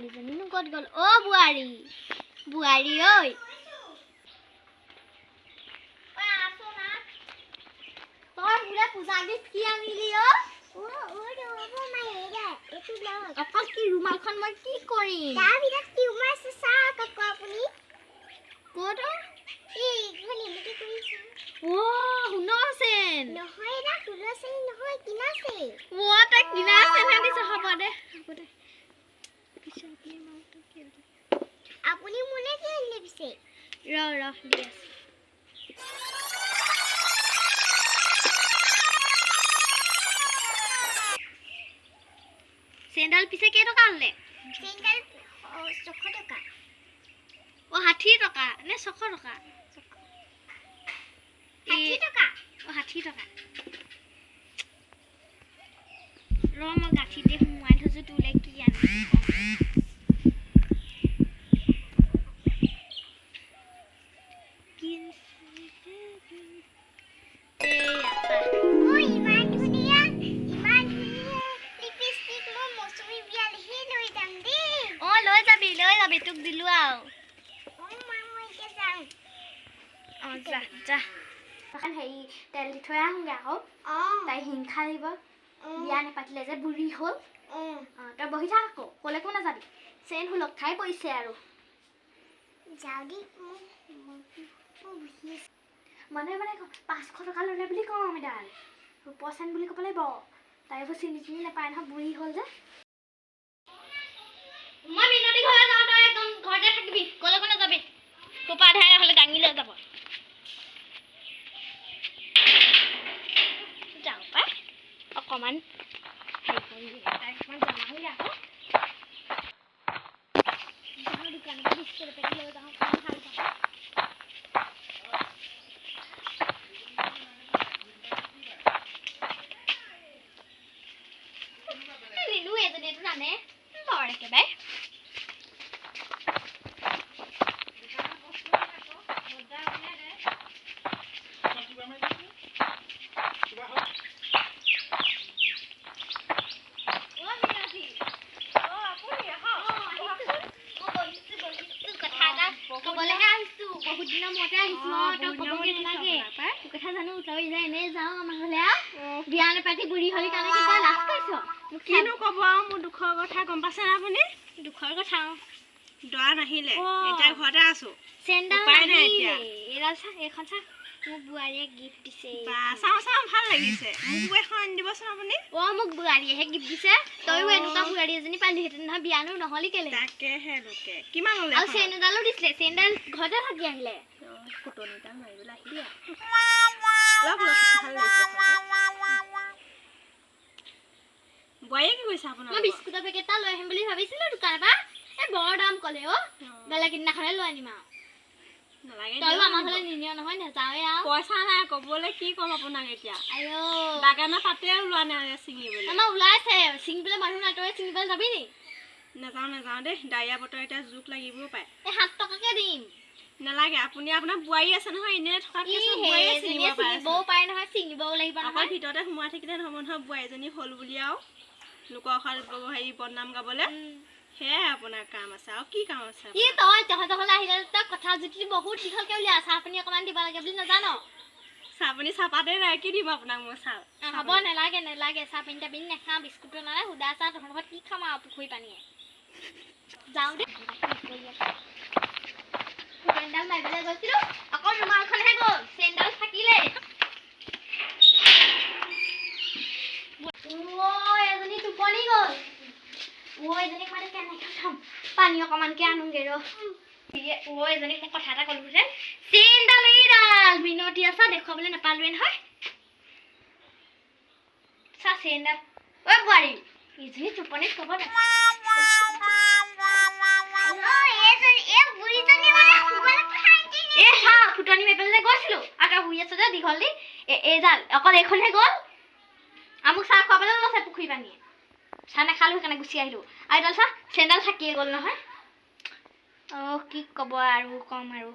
বোৱাৰীজনী নো ক'ত গ'ল অ বোৱাৰী বোৱাৰী ঐ তই মোলে পূজা গীত কি আনিলি অ অকল কি ৰুমালখন মই কি কৰিম তাৰ ভিতৰত কি উমাইছে চাহ কাকু আপুনি ক'ত এই ঘনি মিটি কৰিছে ও শুনছেন নহয় না শুনছেন নহয় কিনাছে ও তাক কিনাছে না দিছ হ'ব দে পিছাকি মাউটো কি আপুনি মোলে কি আনিলে পিছে ৰ দি আছে सेंडल पिसे के टका आनले सेंडल 600 टका ओ 60 टका ने 600 टका 60 टका ओ 60 टका रोम गाठी दे हुआन थजु तुले की आने बेटुक दिलु आउ ओ मामा के जाऊ ओ जा जा এখন হেই তেল দি থৈ আহুগে আকৌ তাই হিংখা দিব বিয়া নে পাতিলে যে বুঢ়ী হল তই বহি থাক আকৌ কলে কোন না যাবি চেন হুলক খাই পইছে আৰু যাও দি মানে 500 টকা ললে বুলি কম আমি ডাল পছন বুলি কবলে ব তাই বসি নিচিনি নাপায় না বুঢ়ী হল যে মই মিনতি ঘৰে যাও তই একদম ঘৰতে থাকিবি কলে কোনে যাবি তোপা ধাই হলে ডাঙি লৈ যাব যাও পা অকমান একমান জমা হৈ যাও যাও দোকানত বিস্কুট পেটি লৈ যাও ভাল ভাল নিলু এজনীটো জানে বৰ একেবাৰে बहुत दिन मोटे आइसो त कबके लागे तू कथा जानो तई जाय ने जाओ हम घले बियाने पाटी बुढी हली काने किबा लाज कइसो किनु कबो मु दुखर कथा गम पाछे ना আপুনি दुखर कथा दआ नाहिले এটা ঘৰতে আছো সেন্ডাল পাই নাই এতিয়া এৰা ছা এখন ছা মু বুৱাৰীয়ে গিফট দিছে বা চাও ভাল লাগিছে মোক এখন দিবছন আপুনি ও মোক বুৱাৰীয়ে গিফট দিছে তইও এনেকা বুৱাৰী এজনী পালি হেতেন না বিয়ানো নহলি কেলে তাকে হে লোকে কিমান ললে আৰু সেন্ডালও দিছিলে সেন্ডাল ঘৰতে থাকি আহিলে ফুটনিটা মাৰিবলে আহিয়া লগ ভাল লাগিছে বুৱাৰীয়ে কি কৈছে আপোনাৰ মই বিস্কুটৰ পেকেটটা লৈ আহিম বুলি ভাবিছিলো দোকানৰ পৰা এ বৰ দাম কলে অ বেলা কিনাখনে লৈ আনিম আও নালাগে তই আমাৰ ঘৰলে নিনিয় নহয় না যাওয়ে আও পইচা নাই কবলে কি কম আপোনাক এতিয়া আয়ো বাগানা পাতে ওলোৱা নাই সিঙিবলে আমাৰ ওলাইছে সিঙিবলে মানুহ নাই তই সিঙিবলে যাবি নি নাযাও দে ডাইয়া বতৰ এটা জুক লাগিবও পায় এ 7 টকাকে দিম নালাগে আপুনি আপোনাৰ বুৱাৰী আছে নহয় এনে থকা কেছ বুৱাৰী সিঙিবও পায় নহয় সিঙিবও লাগিব নহয় ভিতৰতে সোমাই থাকিলে নহব নহয় বুৱাৰীজনী হল বুলি আও লোকৰ হেৰি বদনাম গাবলে হে আপোনাৰ কাম আছে আৰু কি কাম আছে কি তই তহলে আহিলে তই কথা জুতি বহুত দীঘলকে উলিয়া আছে আপুনি অকমান দিব লাগে বুলি নাজানো আপুনি চাপাতে নাই কি দিব আপোনাক মই চাল হ'ব নালাগে চাপিনটা বিন নেখা বিস্কুট নালে হুদা চা তহৰ ঘৰত কি খাম আৰু পুখুৰী পানীয়ে যাও দে সেন্ডাল মাইবলে গৈছিলো আকৌ ৰুমালখনহে গ'ল সেন্ডাল থাকিলে ও এজনী টোপনি গ'ল ও এজনী মানে কেনে খাম পানী অকমান কে আনুগে ৰ ও এজনী মই কথা এটা কলো যে সেন্ডাল ইৰাল মিনতি আছে দেখবলৈ নাপালৱে নহয় সা সেন্ডাল ও বুৱাৰী এজনী টোপনি কব না ফুটনি মেপেলে গৈছিলো আকা হুই আছে যে দীঘল দি এ জাল অকল এখনহে গ'ল আমুক চাহ খোৱাবলৈ লৈছে পুখুৰী পানীয়ে চাহ নাখালো সেইকাৰণে গুচি আহিলো আৰু এডাল চাহ চেণ্ডাল থাকিয়ে গ'ল নহয় কি ক'ব আৰু কম আৰু